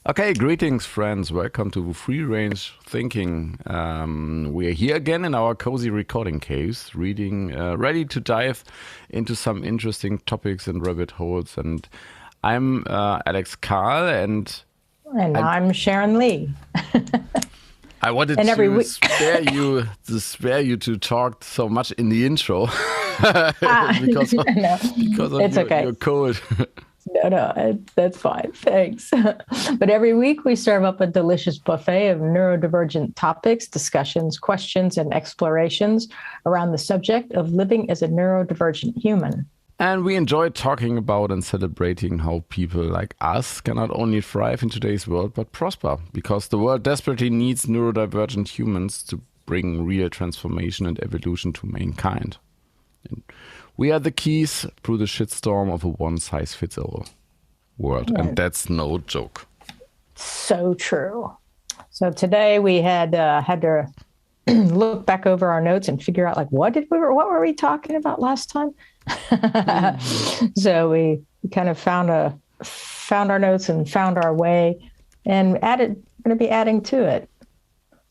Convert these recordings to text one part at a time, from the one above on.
Okay, greetings, friends. Welcome to Free Range Thinking. We are here again in our cozy recording caves, ready to dive into some interesting topics and rabbit holes. And I'm Alex Karl, and I'm Sharon Lee. I wanted to spare you to talk so much in the intro because of your cold. No, that's fine. Thanks. But every week we serve up a delicious buffet of neurodivergent topics, discussions, questions, and explorations around the subject of living as a neurodivergent human. And we enjoy talking about and celebrating how people like us can not only thrive in today's world, but prosper, because the world desperately needs neurodivergent humans to bring real transformation and evolution to mankind. And we are the keys through the shitstorm of a one-size-fits-all world. And that's no joke. So true. So today we had to look back over our notes and figure out, like, what were we talking about last time? So we kind of found our notes and found our way and going to be adding to it.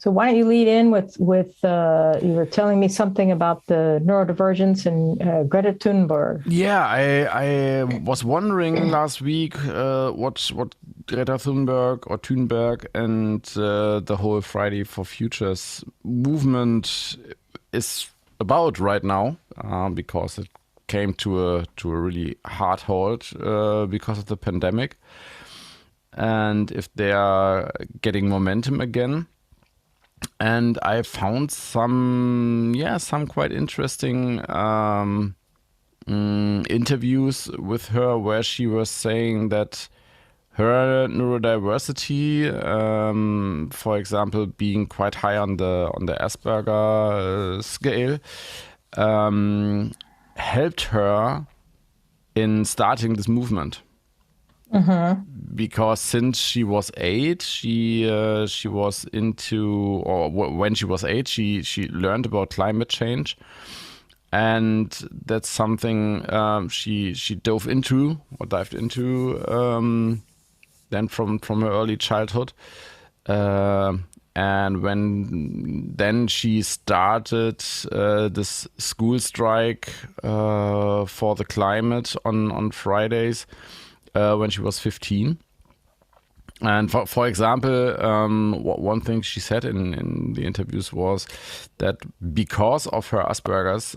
So why don't you lead in with you were telling me something about the neurodivergence and Greta Thunberg. Yeah, I was wondering last week what Greta Thunberg and the whole Friday for Futures movement is about right now, because it came to a really hard halt because of the pandemic, and if they are getting momentum again. And I found some quite interesting interviews with her where she was saying that her neurodiversity, for example, being quite high on the Asperger scale, helped her in starting this movement. Mm-hmm. Because since she was 8, she was into, or when she was 8, she learned about climate change, and that's something she dived into then from her early childhood, and then she started this school strike for the climate on Fridays. When she was 15. And for example, one thing she said in the interviews was that because of her Asperger's,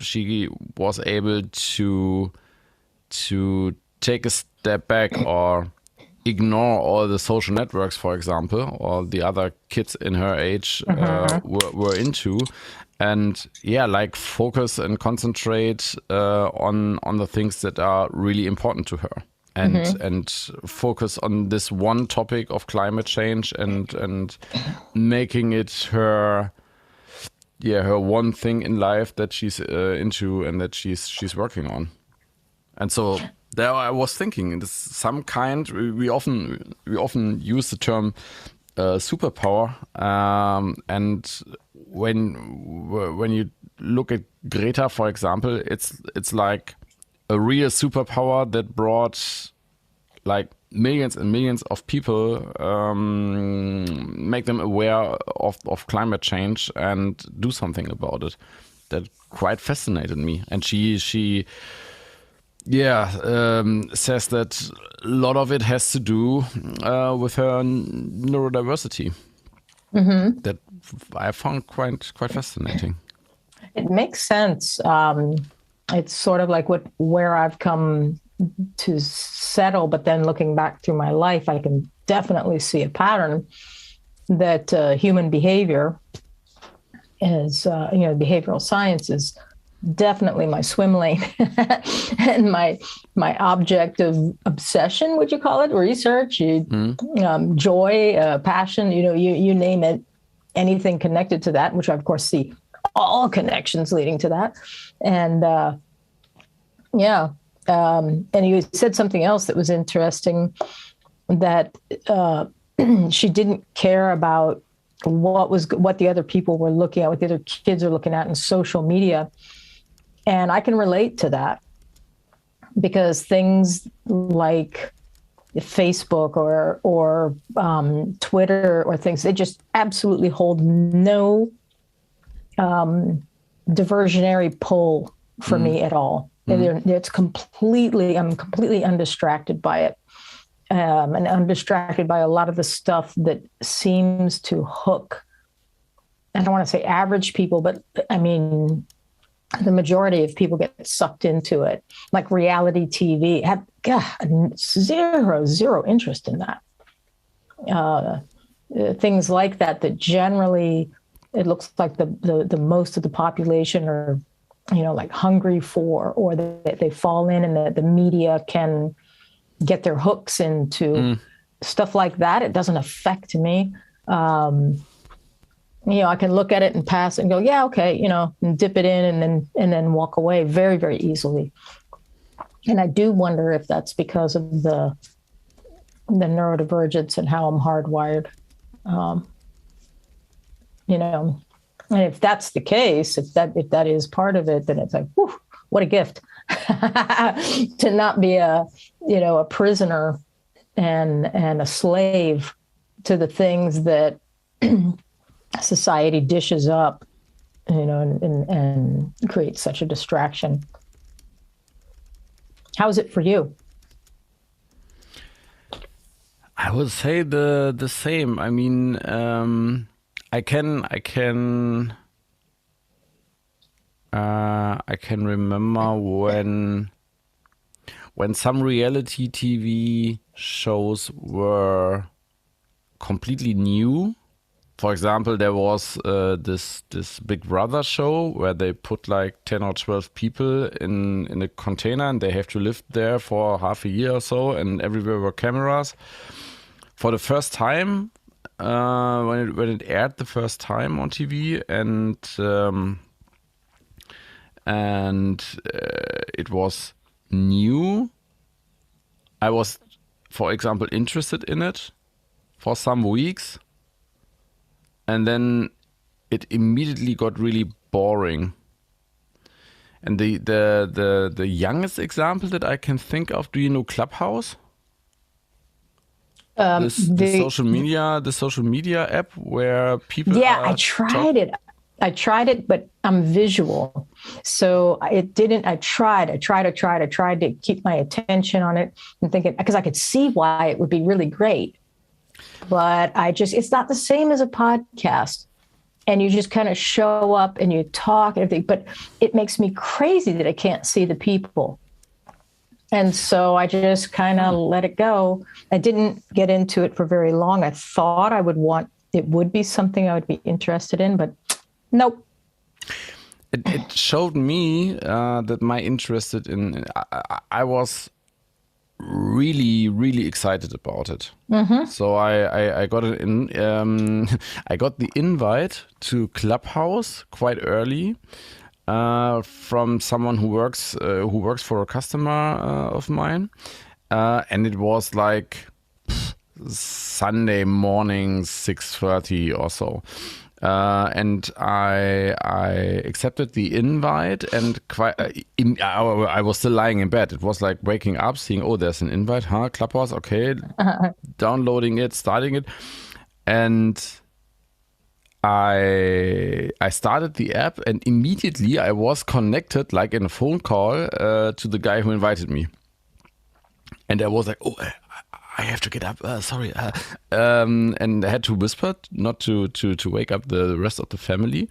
she was able to take a step back or ignore all the social networks, for example, or the other kids in her age were into. And focus and concentrate on the things that are really important to her. And focus on this one topic of climate change and making it her one thing in life that she's into and that she's working on. And so there I was thinking, this some kind, we often use the term superpower, and when you look at Greta, for example, it's like a real superpower that brought like millions and millions of people, make them aware of climate change and do something about it. That quite fascinated me. And she says that a lot of it has to do with her neurodiversity. Mm-hmm. That I found quite fascinating. It makes sense. It's sort of like where I've come to settle, but then looking back through my life, I can definitely see a pattern that human behavior is, behavioral science is definitely my swim lane and my object of obsession, would you call it? Research, joy, passion, you name it, anything connected to that, which I, of course, see all connections leading to that. And and you said something else that was interesting, that she didn't care about what the other people were looking at, what the other kids are looking at in social media. And I can relate to that, because things like Facebook or Twitter or things. They just absolutely hold no diversionary pull for me at all. It's completely, I'm completely undistracted by it. And undistracted by a lot of the stuff that seems to hook, I don't want to say average people, but I mean, the majority of people get sucked into it, like reality TV. Have zero interest in that. Things like that generally, it looks like the most of the population are, like hungry for, or that they fall in, and the media can get their hooks into stuff like that. It doesn't affect me. I can look at it and pass and go, yeah, okay, and dip it in and then walk away very, very easily. And I do wonder if that's because of the neurodivergence and how I'm hardwired. And if that's the case, if that is part of it, then it's like, whew, what a gift to not be a prisoner and a slave to the things that society dishes up, and creates such a distraction. How is it for you? I would say the same. I mean, I can remember when some reality TV shows were completely new. For example, there was this Big Brother show where they put like 10 or 12 people in a container, and they have to live there for half a year or so, and everywhere were cameras. For the first time, when it aired the first time on TV, and it was new, I was, for example, interested in it for some weeks. And then it immediately got really boring. And the youngest example that I can think of, do you know Clubhouse? The social media app where people. Yeah, I tried it, but I'm visual, so it didn't. I tried to keep my attention on it and thinking, because I could see why it would be really great. But it's not the same as a podcast. And you just kind of show up and you talk and everything. But it makes me crazy that I can't see the people. And so I just kind of let it go. I didn't get into it for very long. I thought it would be something I would be interested in, but nope. It showed me that my interest in, I was really, really excited about it. Mm-hmm. So I got it in. I got the invite to Clubhouse quite early from someone who works for a customer of mine, and it was like Sunday morning 6:30 or so. And I accepted the invite, and I was still lying in bed. It was like waking up, seeing, oh, there's an invite, Clubhouse, okay, downloading it, starting it, and I started the app, and immediately I was connected, like in a phone call, to the guy who invited me, and I was like, oh, I have to get up. Sorry. And I had to whisper, not to wake up the rest of the family.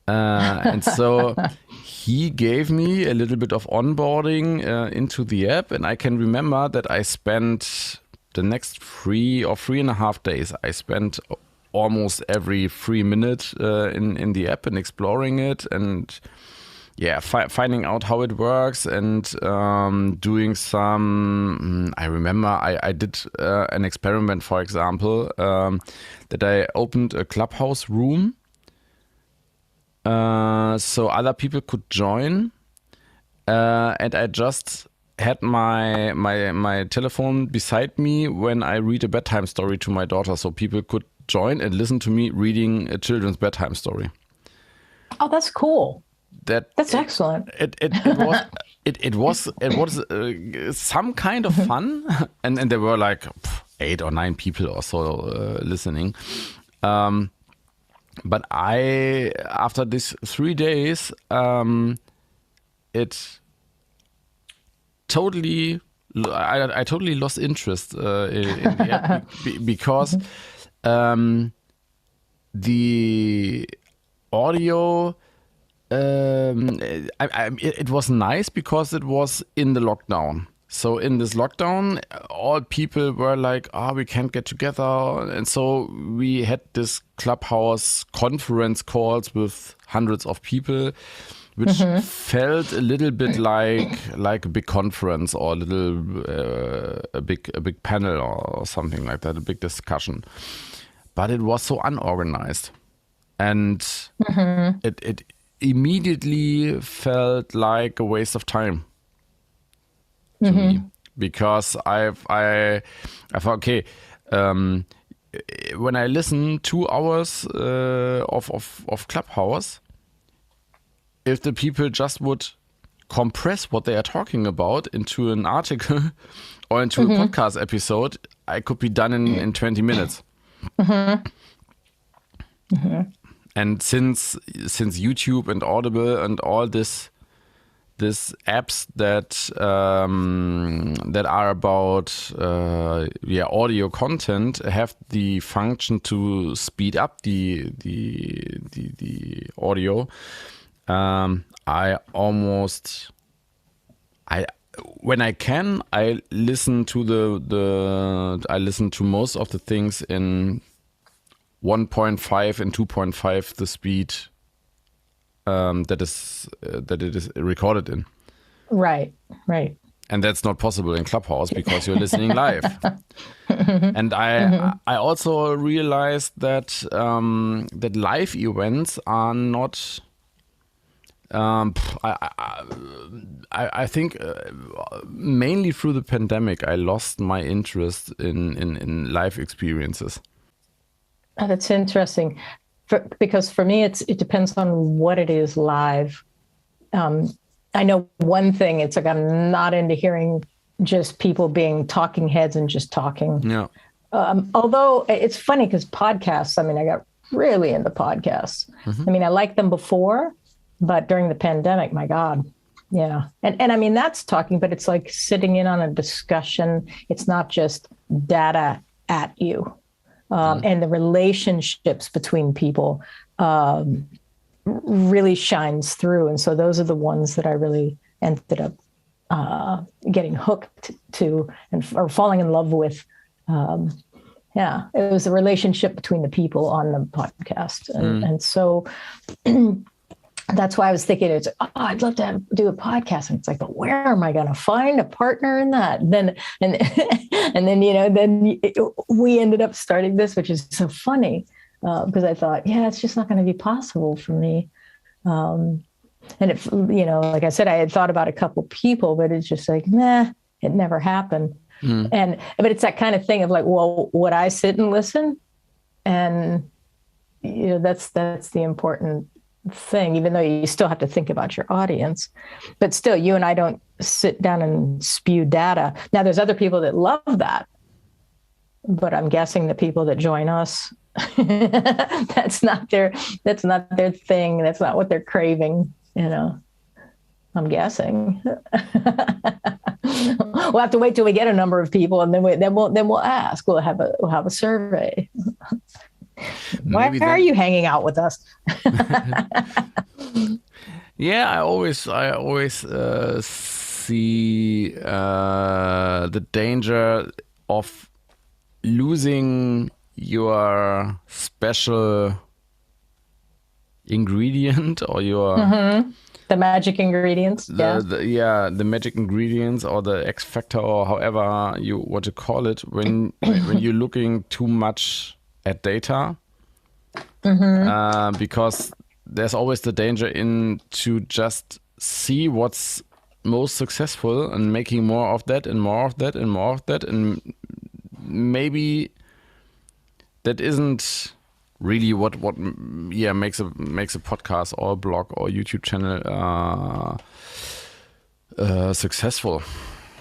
And so he gave me a little bit of onboarding into the app. And I can remember that I spent the next 3 or 3.5 days, I spent almost every 3 minutes in the app and exploring it, and finding out how it works, and doing some. I remember I did an experiment, for example, that I opened a Clubhouse room so other people could join, and I just had my telephone beside me when I read a bedtime story to my daughter, so people could join and listen to me reading a children's bedtime story. Oh, that's cool. That's excellent. It was some kind of fun, and there were like 8 or 9 people or so listening. But after these 3 days, it totally, I totally lost interest in the app because the audio. It was nice because it was in the lockdown. So in this lockdown, all people were like, we can't get together. And so we had this Clubhouse conference calls with hundreds of people, which felt a little bit like a big conference or a big panel or something like that, a big discussion. But it was so unorganized. And it immediately felt like a waste of time to me, because I thought, okay, when I listen 2 hours of Clubhouse, if the people just would compress what they are talking about into an article or into a podcast episode, I could be done in 20 minutes. And since YouTube and Audible and all this apps that are about audio content have the function to speed up the audio, when I can, I listen to I listen to most of the things in 1.5 and 2.5 the speed that it is recorded in. Right. And that's not possible in Clubhouse because you're listening live. And I also realized that that live events are not. I think mainly through the pandemic, I lost my interest in live experiences. Oh, that's interesting, because for me, it depends on what it is live. I know one thing, it's like I'm not into hearing just people being talking heads and just talking. Yeah. Although it's funny because podcasts, I mean, I got really into podcasts. I mean, I liked them before, but during the pandemic, my God. Yeah. And I mean, that's talking, but it's like sitting in on a discussion. It's not just data at you. And the relationships between people really shines through. And so those are the ones that I really ended up getting hooked to or falling in love with. It was the relationship between the people on the podcast. And so that's why I was thinking, I'd love to do a podcast. And it's like, but where am I going to find a partner in that? And then we ended up starting this, which is so funny because I thought, it's just not going to be possible for me. And if, like I said, I had thought about a couple people, but it's just like, it never happened. But it's that kind of thing of like, well, would I sit and listen? And, that's the important thing, even though you still have to think about your audience, but still you and I don't sit down and spew data. Now there's other people that love that, but I'm guessing the people that join us, that's not their thing. That's not what they're craving. I'm guessing. We'll have to wait till we get a number of people, and then we'll ask. We'll have a survey. Why are you hanging out with us? Yeah, I always see the danger of losing your special ingredient or your the magic ingredients. The magic ingredients or the X factor or however you want to call it when you're looking too much at data, because there's always the danger in to just see what's most successful and making more of that and more of that and more of that, and maybe that isn't really what makes a podcast or a blog or YouTube channel successful.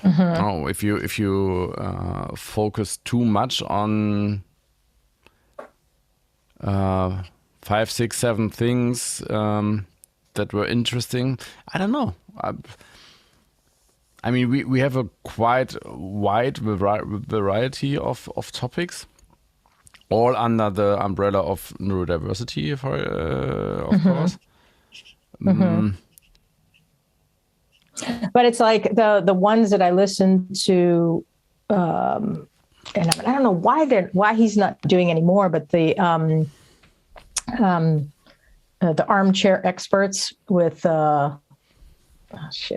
Oh, if you focus too much on 5, 6, 7 things that were interesting, I don't know. I mean, we have a quite wide variety of topics, all under the umbrella of neurodiversity, of course. But it's like the ones that I listen to, and I don't know why he's not doing anymore, but the Armchair experts with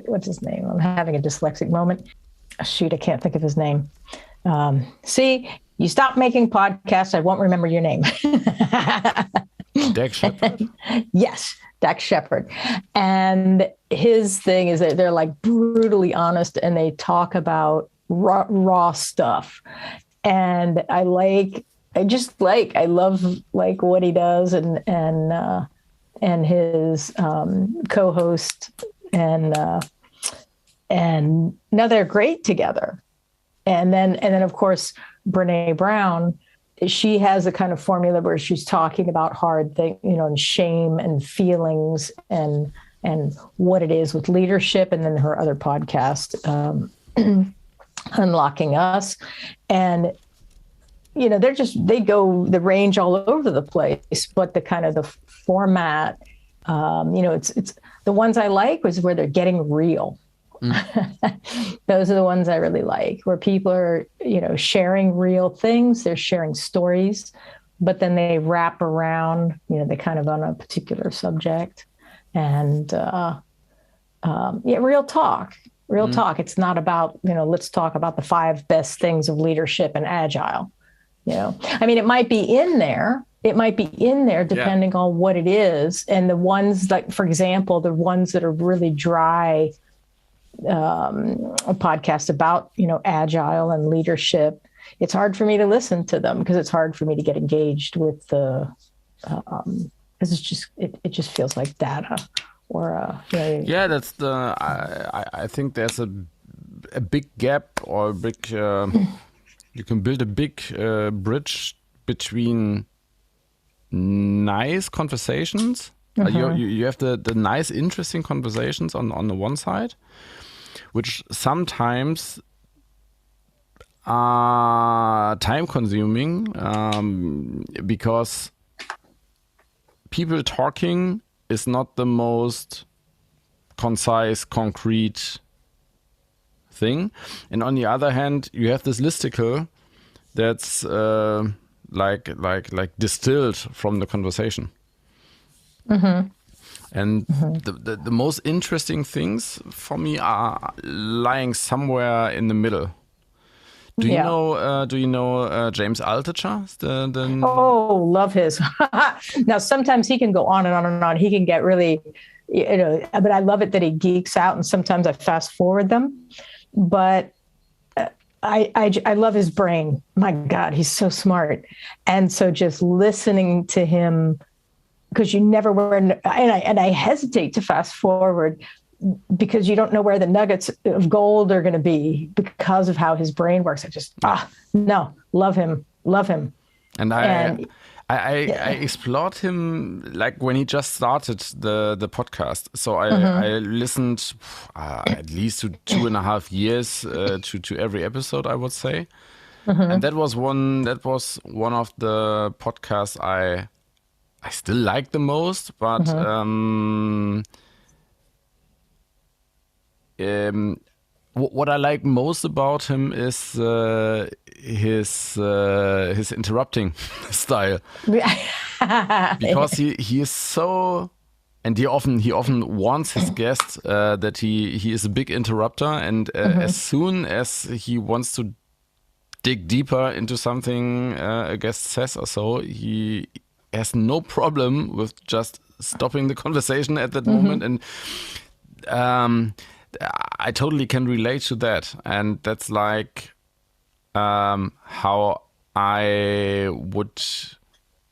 what's his name? I'm having a dyslexic moment. Shoot, I can't think of his name. See, you stop making podcasts, I won't remember your name. Dax Shepard? Yes, Dax Shepard. And his thing is that they're like brutally honest and they talk about raw stuff. And I love like what he does and his co-host and now they're great together. And then of course Brenee Brown, she has a kind of formula where she's talking about hard things, and shame and feelings and what it is with leadership. And then her other podcast, Unlocking Us. And, they go the range all over the place, but the kind of the format, it's the ones I like was where they're getting real. Those are the ones I really like, where people are, sharing real things. They're sharing stories, but then they wrap around, they kind of on a particular subject and, real talk. It's not about, let's talk about the 5 best things of leadership and agile. I mean, it might be in there depending on what it is. And the ones like, for example, the ones that are really dry, a podcast about, agile and leadership, it's hard for me to listen to them because it's hard for me to get engaged with the, because it just feels like data or, that's the, I think there's a big gap or a big, you can build a big bridge between nice conversations. You have the nice, interesting conversations on the one side, which sometimes are time consuming because people talking is not the most concise, concrete thing. And on the other hand, you have this listicle that's like distilled from the conversation. And the most interesting things for me are lying somewhere in the middle. Do you know James Altucher? Oh, love his. Now sometimes he can go on and on and on. He can get really, but I love it that he geeks out, and sometimes I fast forward them. But I love his brain. My God, he's so smart. And so just listening to him, because you never were, and I hesitate to fast forward because you don't know where the nuggets of gold are going to be because of how his brain works. I just, love him. And I explored him like when he just started the podcast. So I listened at least to 2.5 years to every episode, I would say. And that was one of the podcasts I still like the most, but what I like most about him is his interrupting style, because he is so, and he often warns his guests that he is a big interrupter, and as soon as he wants to dig deeper into something a guest says or so, he has no problem with just stopping the conversation at that moment. And I totally can relate to that. And that's like how I would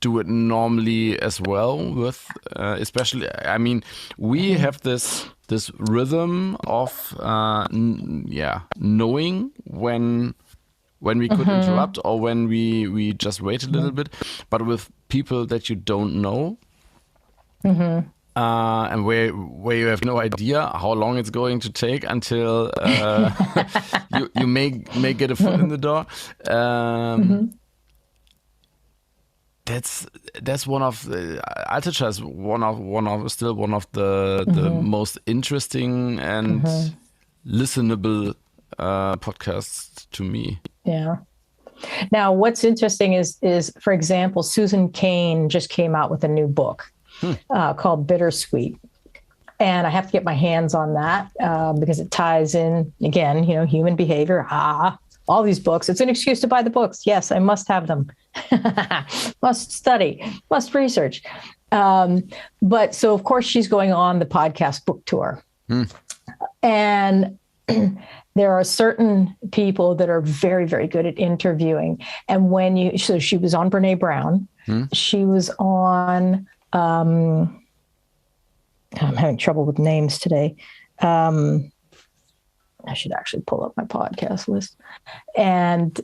do it normally as well with, especially, I mean, we have this rhythm of, knowing when we could interrupt or when we just wait a little bit, but with people that you don't know, and where you have no idea how long it's going to take until you may get a foot in the door. That's one of the Altucher is one of the most interesting and listenable podcasts to me. Yeah. Now, what's interesting is, for example, Susan Cain just came out with a new book called Bittersweet. And I have to get my hands on that because it ties in, again, human behavior. All these books. It's an excuse to buy the books. Yes, I must have them. Must study, must research. But so, of course, she's going on the podcast book tour. And there are certain people that are very, very good at interviewing. And so she was on Brene Brown. She was on, I'm having trouble with names today. I should actually pull up my podcast list. And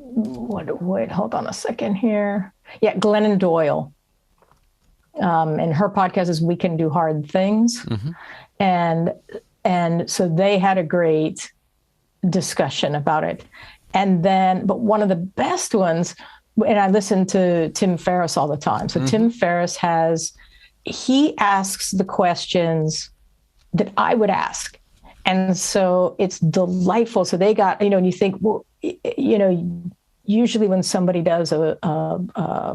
wait, hold on a second here. Yeah, Glennon Doyle. And her podcast is We Can Do Hard Things. And so they had a great discussion about it. But one of the best ones, and I listen to Tim Ferriss all the time. So Tim Ferriss he asks the questions that I would ask. And so it's delightful. So they got, and you think, well, usually when somebody does a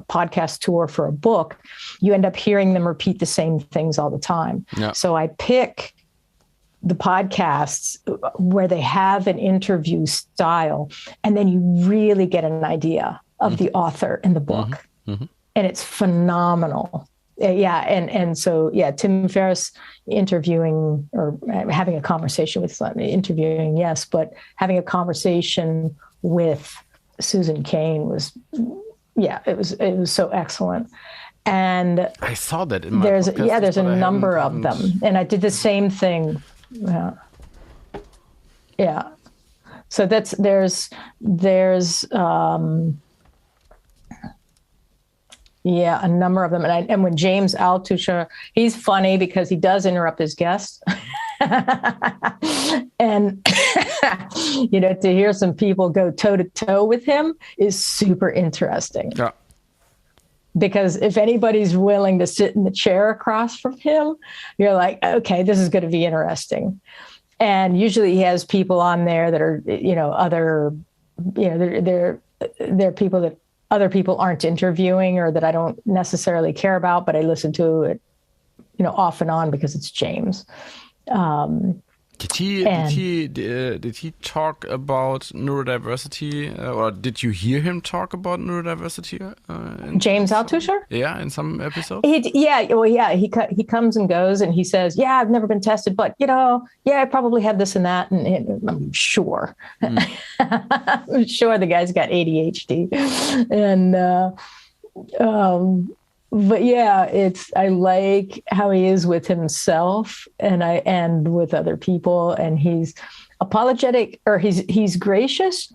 podcast tour for a book, you end up hearing them repeat the same things all the time. Yeah. So I pick the podcasts where they have an interview style, and then you really get an idea of the author in the book. And it's phenomenal. Yeah. And so, Tim Ferriss interviewing or having a conversation with interviewing, yes, but having a conversation with Susan Cain was so excellent. And I saw that in my there's podcast, a number of them, and I did the same thing. Yeah. So there's a number of them. And when James Altucher, he's funny because he does interrupt his guests. And, to hear some people go toe to toe with him is super interesting. Yeah. Because if anybody's willing to sit in the chair across from him, you're like, okay, this is going to be interesting. And usually he has people on there that are, they're people that other people aren't interviewing or that I don't necessarily care about, but I listen to it, off and on because it's James. Did he talk about neurodiversity, or did you hear him talk about neurodiversity? James Altucher? Yeah, in some episode. He comes and goes, and he says, "Yeah, I've never been tested, but I probably have this and that." And I'm sure, I'm sure the guy's got ADHD, and. But I like how he is with himself and with other people, and he's apologetic, or he's gracious,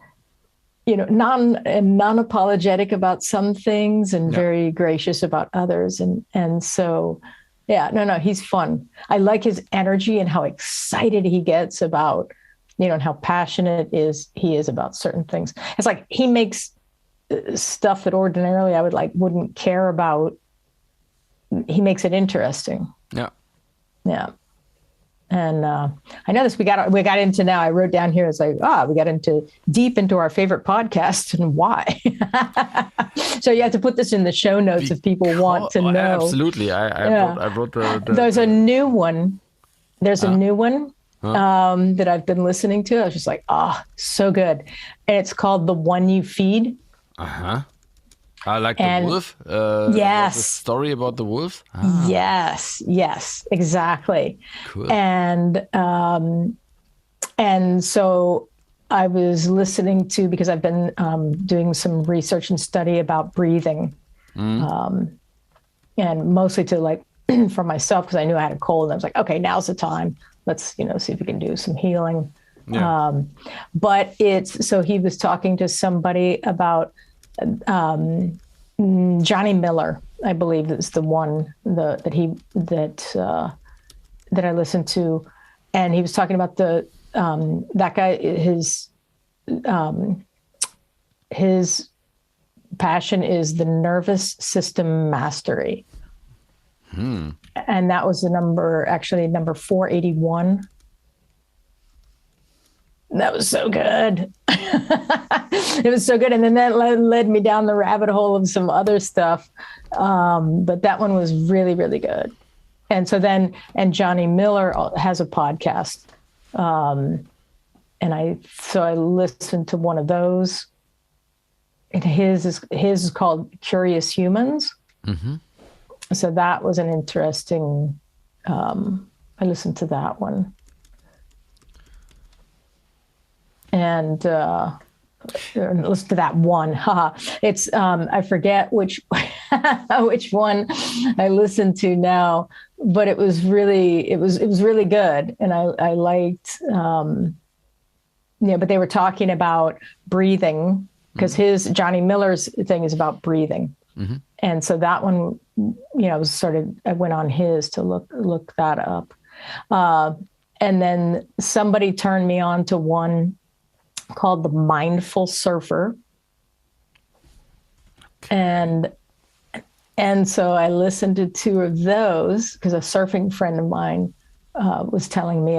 non-apologetic about some things and very gracious about others. And so, he's fun. I like his energy and how excited he gets about, and how passionate he is about certain things. It's like he makes stuff that ordinarily I wouldn't care about. He makes it interesting. Yeah. And I know this. We got into now. I wrote down here. It's like we got deep into our favorite podcast and why. So you have to put this in the show notes if people want to know. Absolutely. I wrote the There's a new one. There's a new one that I've been listening to. I was just like, so good. And it's called The One You Feed. I like the wolf. Yes. The story about the wolf. Yes, exactly. Cool. And And so I was listening to, because I've been doing some research and study about breathing, and mostly to like for myself, because I knew I had a cold. And I was like, okay, now's the time. Let's, see if we can do some healing. Yeah. But so he was talking to somebody about Johnny Miller, I believe is the one that I listened to, and he was talking about that guy. His passion is the nervous system mastery, and that was number 481. That was so good. It was so good. And then that led me down the rabbit hole of some other stuff. But that one was really, really good. And so and Johnny Miller has a podcast. And I listened to one of those. And his is called Curious Humans. Mm-hmm. So that was an interesting, I listened to that one. And listen to that one. It's I forget which which one I listened to now, but it was really good, and I liked. But they were talking about breathing, because Johnny Miller's thing is about breathing, and so that one, I went on his to look that up, and then somebody turned me on to one called The Mindful Surfer. And so I listened to two of those because a surfing friend of mine was telling me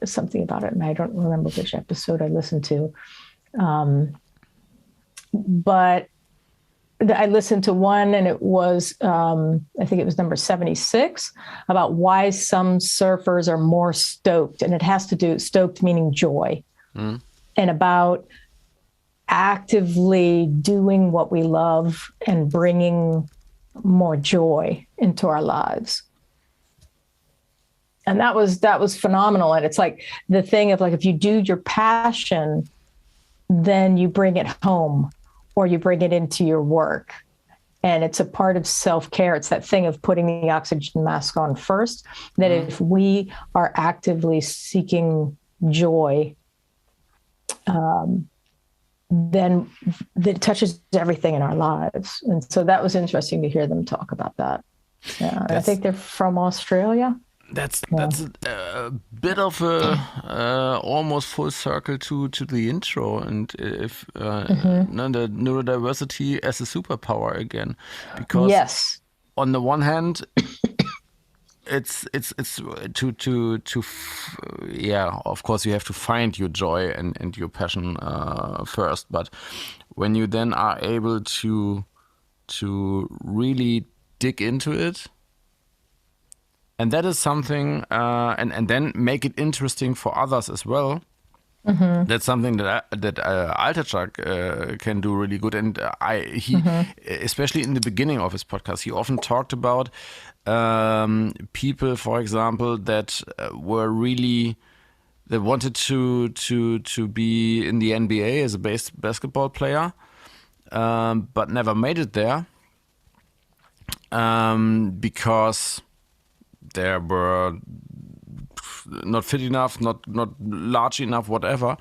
something about it. And I don't remember which episode I listened to. But I listened to one, and it was, I think it was number 76, about why some surfers are more stoked. And it has to do, stoked meaning joy. And about actively doing what we love and bringing more joy into our lives. And that was phenomenal. And it's like the thing of like, if you do your passion, then you bring it home or you bring it into your work. And it's a part of self-care. It's that thing of putting the oxygen mask on first, that if we are actively seeking joy, then it touches everything in our lives. And so that was interesting to hear them talk about that. Yeah, I think they're from Australia. That's a bit of a almost full circle to the intro, and if the neurodiversity as a superpower again, because on the one hand, it's of course you have to find your joy and your passion first, but when you then are able to really dig into it, and that is something, and then make it interesting for others as well. That's something that Alterchak can do really good, and he especially in the beginning of his podcast, he often talked about people, for example, that wanted to be in the NBA as a basketball player, but never made it there because they were not fit enough, not large enough, whatever,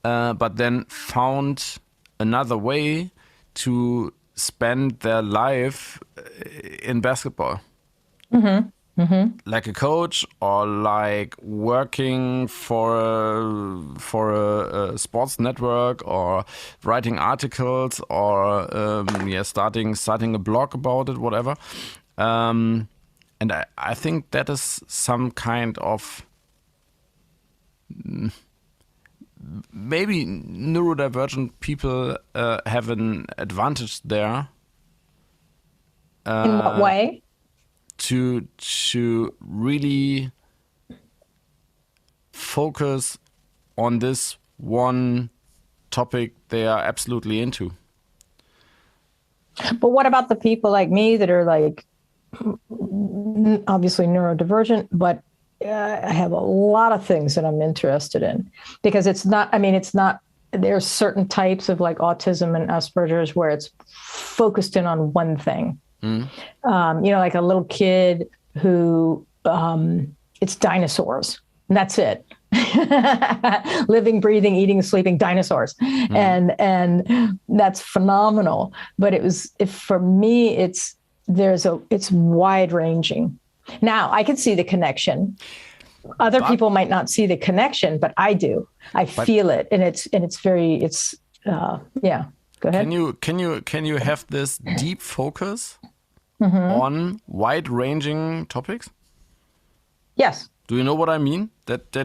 but then found another way to spend their life in basketball. Like a coach, or like working for a sports network, or writing articles, or starting a blog about it, whatever. And I think that is some kind of maybe neurodivergent people have an advantage there. In what way? To really focus on this one topic they are absolutely into. But what about the people like me that are like obviously neurodivergent, but I have a lot of things that I'm interested in, because it's not, I mean, it's not, there's certain types of like autism and Asperger's where it's focused in on one thing. Like a little kid who, it's dinosaurs, and that's it. Living, breathing, eating, sleeping dinosaurs. And that's phenomenal. But for me, it's wide ranging. Now I can see the connection. Other people might not see the connection, but I do. I feel it, and yeah. Go ahead. Can you have this deep focus on wide-ranging topics? Yes. Do you know what I mean? That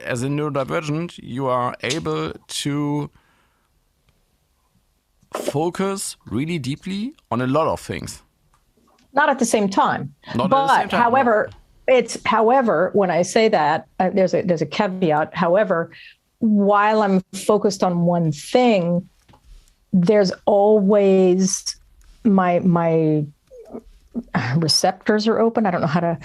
as a neurodivergent, you are able to focus really deeply on a lot of things. Not at the same time. Not at the same time. However, when I say that, there's a caveat. However, while I'm focused on one thing, there's always my receptors are open. I don't know how to,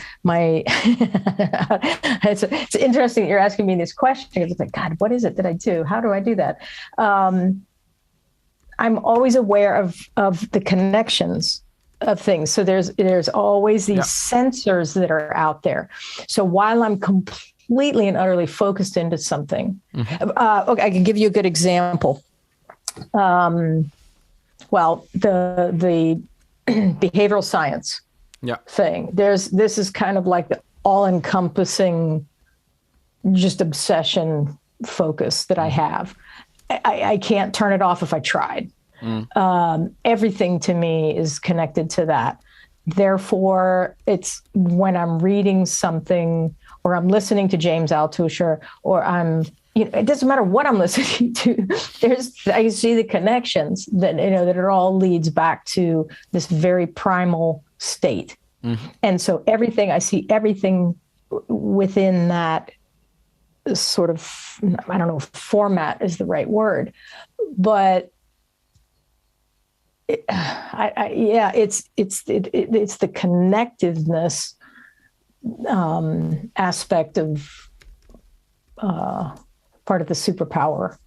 it's interesting that you're asking me this question, because it's like, God, what is it that I do? How do I do that? I'm always aware of the connections of things. So there's always these sensors that are out there. So while I'm completely and utterly focused into something, okay, I can give you a good example. Well, the behavioral science thing. This is kind of like the all-encompassing, just obsession focus that I have. I can't turn it off if I tried. Everything to me is connected to that. Therefore, it's when I'm reading something, or I'm listening to James Altucher, or it doesn't matter what I'm listening to. I see the connections that that it all leads back to this very primal state. And so I see everything within that sort of, I don't know if format is the right word, but it's the connectiveness aspect of part of the superpower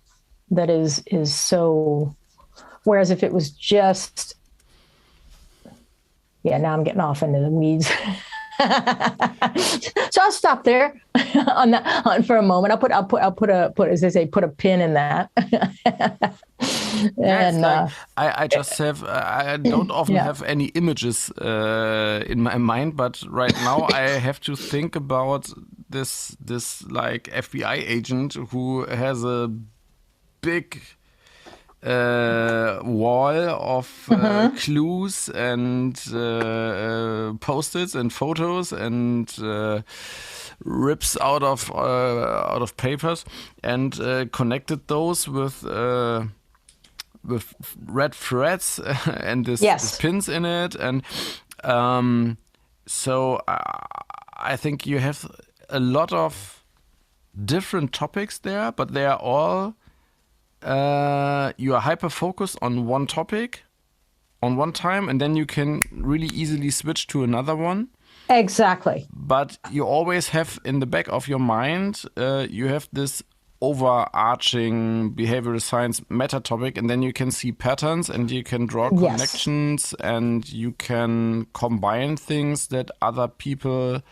that is so. Whereas if it was just, now I'm getting off into the weeds. So I'll stop there for a moment. I'll put as they say, put a pin in that. And I just have, I don't often have any images in my mind, but right now I have to think about this like FBI agent who has a big wall of clues and post-its and photos and rips out of papers, and connected those with red threads and this pins in it, and so I think you have a lot of different topics there, but they are all you are hyper focused on one topic on one time, and then you can really easily switch to another one. Exactly. But you always have in the back of your mind, you have this overarching behavioral science meta topic, and then you can see patterns and you can draw connections and you can combine things that other people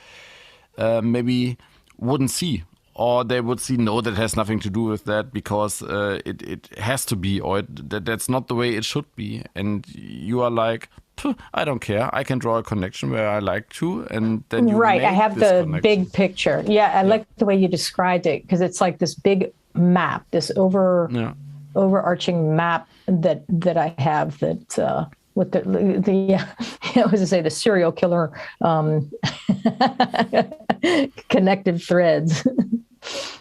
maybe wouldn't see. Or they would see, no, that has nothing to do with that, because it has to be, or that's not the way it should be. And you are like, I don't care. I can draw a connection where I like to, and then you I have the connection. big picture. I like the way you described it, because it's like this big map, this overarching map that I have that. With I was to say the serial killer connected threads.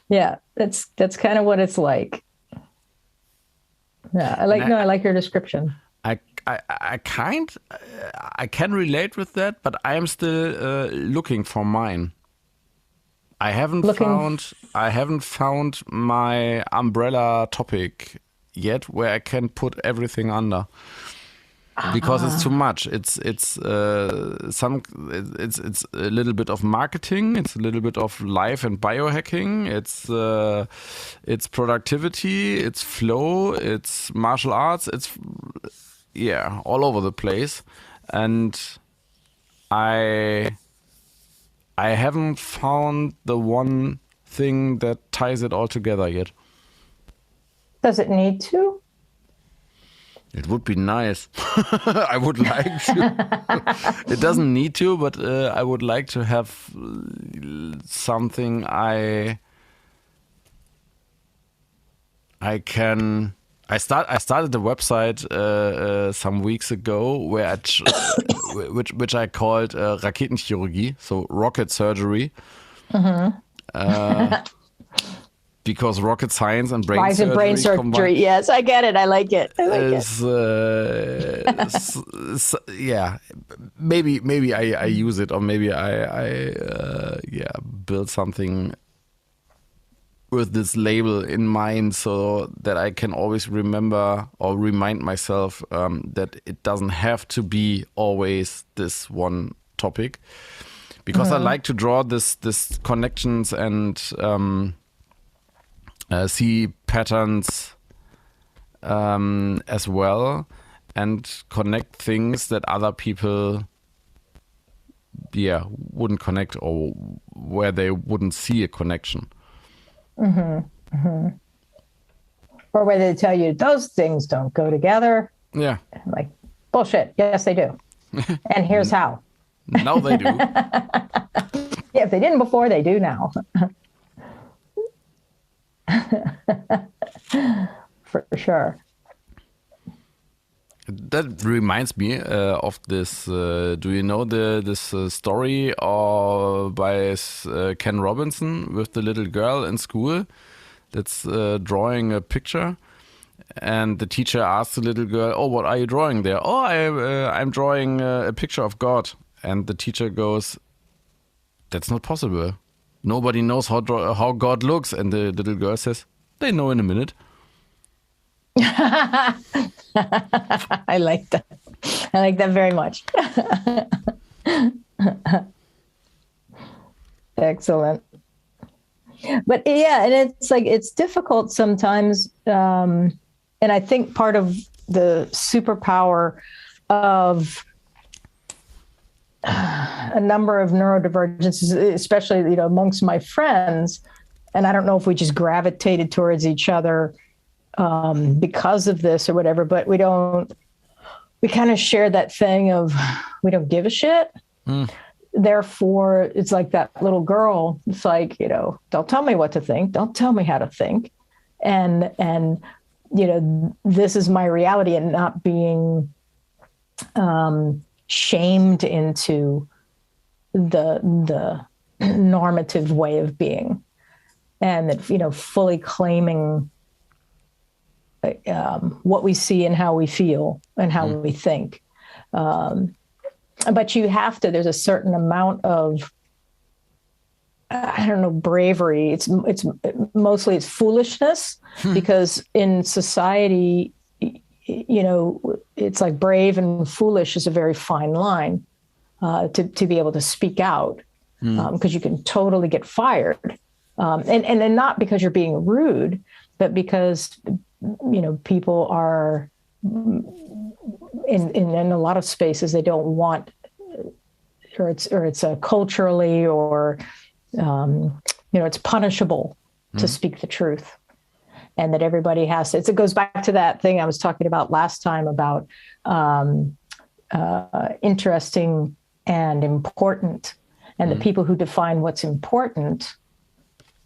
That's kind of what it's like. I like your description. I can relate with that, but I am still looking for mine. I haven't found my umbrella topic yet where I can put everything under. because it's too much. It's a little bit of marketing. It's a little bit of life and biohacking. It's productivity. It's flow. It's martial arts. It's all over the place. And I haven't found the one thing that ties it all together yet. Does it need to? It would be nice. I would like to. It doesn't need to, but I would like to have something I can. I started the website some weeks ago where which I called Raketenchirurgie, so rocket surgery. Because rocket science and brain surgery. Yes, I get it. I like it. Maybe I use it, or maybe I build something with this label in mind, so that I can always remember or remind myself that it doesn't have to be always this one topic, because I like to draw this connections and see patterns as well, and connect things that other people wouldn't connect, or where they wouldn't see a connection. Or where they tell you those things don't go together. Yeah. Like, bullshit. Yes, they do. And here's how. Now they do. If they didn't before, they do now. For sure. That reminds me of this. Do you know this story by Ken Robinson with the little girl in school that's drawing a picture, and the teacher asks the little girl, "Oh, what are you drawing there?" "Oh, I'm drawing a picture of God." And the teacher goes, "That's not possible. Nobody knows how God looks." And the little girl says, "They know in a minute." I like that. I like that very much. Excellent. But yeah, and it's like, it's difficult sometimes. And I think part of the superpower of a number of neurodivergences, especially, amongst my friends, and I don't know if we just gravitated towards each other because of this or whatever, but we kind of share that thing of, we don't give a shit. Therefore, it's like that little girl. It's like, don't tell me what to think. Don't tell me how to think. And this is my reality, and not being shamed into the normative way of being, and that, fully claiming what we see and how we feel and how we think. But you have to, there's a certain amount of, I don't know, bravery. It's mostly foolishness, because in society, it's like brave and foolish is a very fine line to be able to speak out, because you can totally get fired. And not because you're being rude, but because people are in a lot of spaces, they don't want, or it's culturally, or it's punishable to speak the truth, and that everybody has to. It goes back to that thing I was talking about last time about interesting and important, and the people who define what's important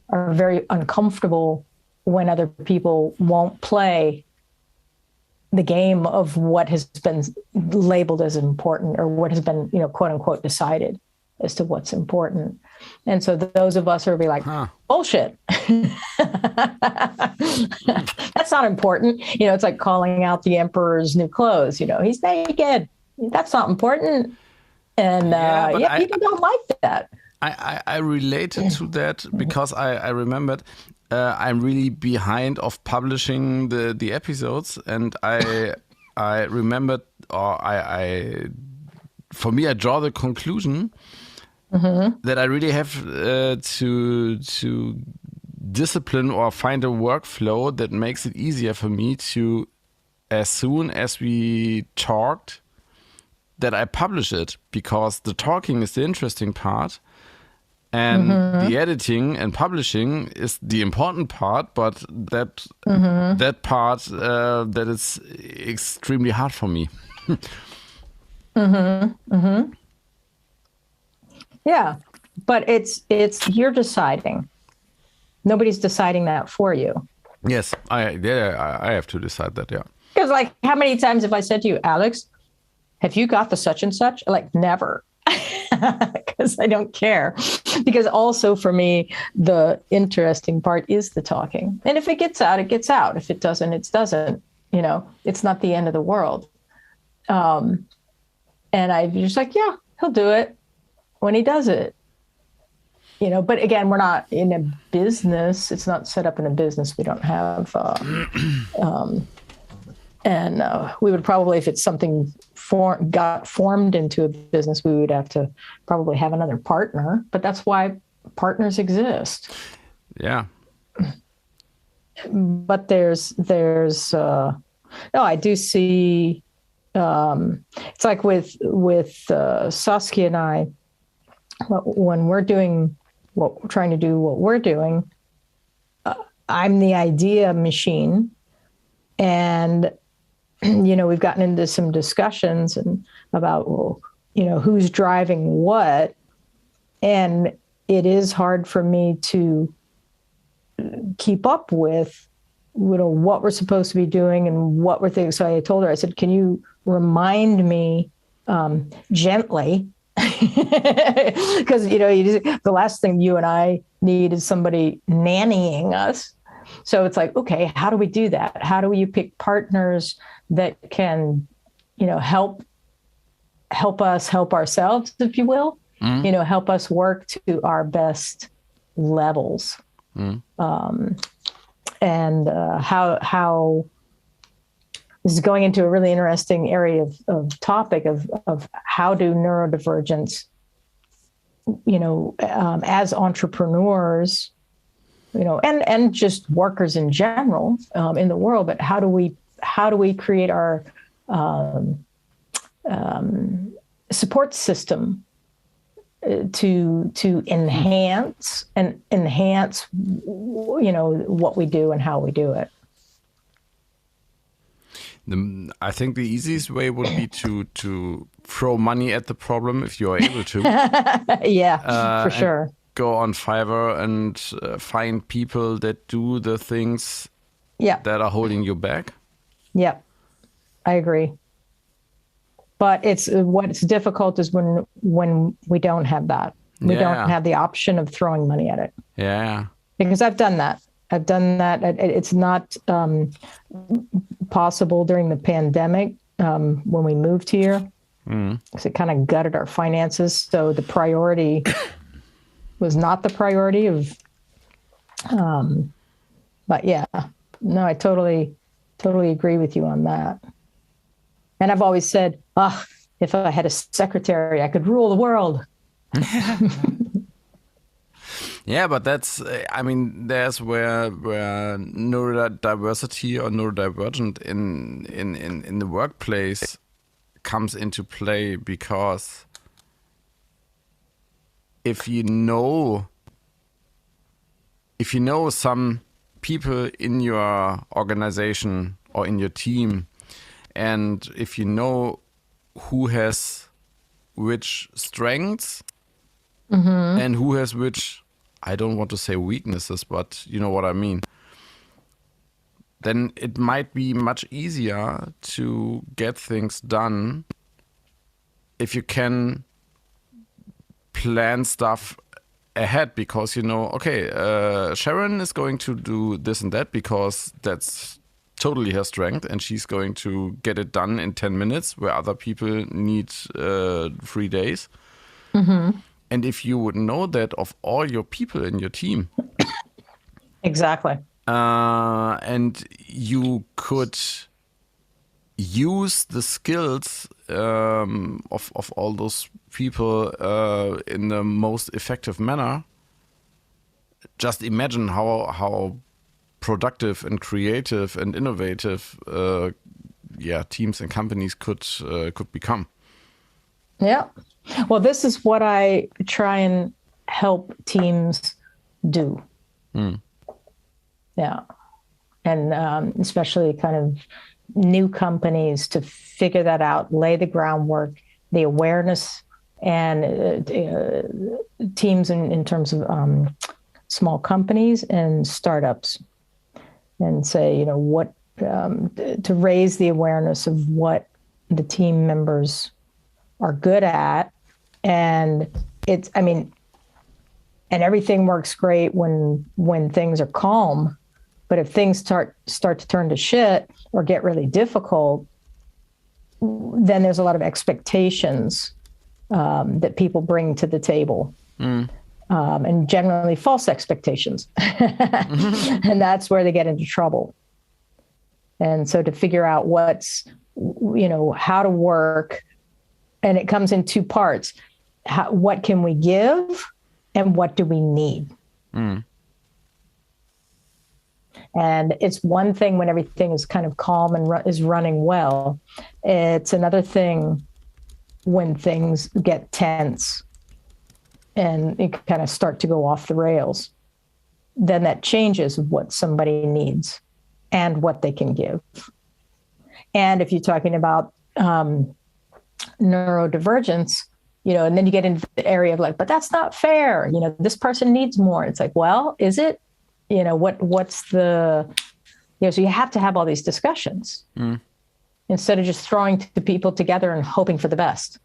are very uncomfortable when other people won't play the game of what has been labeled as important, or what has been, quote unquote, decided as to what's important. And so those of us are be like, bullshit. That's not important. It's like calling out the emperor's new clothes. He's naked. That's not important. And people don't like that. I related to that because I remembered I'm really behind of publishing the episodes, and I I remembered, or for me, I draw the conclusion that I really have to discipline or find a workflow that makes it easier for me to, as soon as we talked, that I publish it, because the talking is the interesting part. And the editing and publishing is the important part, but that part that is extremely hard for me. Yeah, but it's you're deciding. Nobody's deciding that for you. Yes, I have to decide that. Yeah. Because like, how many times have I said to you, Alex, have you got the such and such? Like, never. Because I don't care. Because also for me, the interesting part is the talking. And if it gets out, it gets out. If it doesn't, it doesn't. You know, it's not the end of the world. And I'm just like, yeah, he'll do it when he does it. You know, but again, we're not in a business. It's not set up in a business. We don't have, we would probably, if it's something got formed into a business, we would have to probably have another partner. But that's why partners exist. Yeah. But no, I do see. It's like with Saskia and I, when we're trying to do what we're doing, I'm the idea machine, and you know, we've gotten into some discussions about, well, you know, who's driving what, and it is hard for me to keep up with, you know, what we're supposed to be doing and what we're thinking. So I told her, I said, can you remind me gently? Because, you know, the last thing you and I need is somebody nannying us. So it's like, okay, how do we do that? How do you pick partners that can, you know, help us help ourselves, if you will, you know, help us work to our best levels. And how this is going into a really interesting area of topic of how do neurodivergents, you know, as entrepreneurs, you know, and just workers in general in the world, but how do we create our support system to enhance, you know, what we do and how we do it. I think the easiest way would be to throw money at the problem if you are able to. Yeah, for sure. Go on Fiverr and find people that do the things that are holding you back. Yeah, I agree. But what's difficult is when we don't have that. We don't have the option of throwing money at it. Yeah. Because I've done that. It's not possible during the pandemic when we moved here. Because it kind of gutted our finances. So the priority was not the priority of. But yeah, no, I totally agree with you on that. And I've always said, if I had a secretary, I could rule the world. Yeah, but that's, I mean, there's where neurodiversity or neurodivergent in the workplace comes into play, because if you know some people in your organization or in your team, and if you know who has which strengths and who has which, I don't want to say weaknesses, but you know what I mean, then it might be much easier to get things done if you can plan stuff ahead, because you know, okay, Sharon is going to do this and that because that's totally her strength, and she's going to get it done in 10 minutes where other people need 3 days. And if you would know that of all your people in your team. Exactly. And you could use the skills of all those people in the most effective manner, just imagine how productive and creative and innovative teams and companies could become. Yeah. Well, this is what I try and help teams do. Yeah. And especially kind of new companies to figure that out, lay the groundwork, the awareness, and teams in terms of small companies and startups, and say, what to raise the awareness of what the team members are good at. And and everything works great when things are calm. But if things start to turn to shit or get really difficult, then there's a lot of expectations that people bring to the table, and generally false expectations. And that's where they get into trouble. And so to figure out how to work, and it comes in two parts. What can we give and what do we need? And it's one thing when everything is kind of calm and is running well. It's another thing when things get tense and it kind of start to go off the rails. Then that changes what somebody needs and what they can give. And if you're talking about neurodivergence, and then you get into the area of like, but that's not fair. This person needs more. It's like, well, is it? What's the, so you have to have all these discussions instead of just throwing the people together and hoping for the best.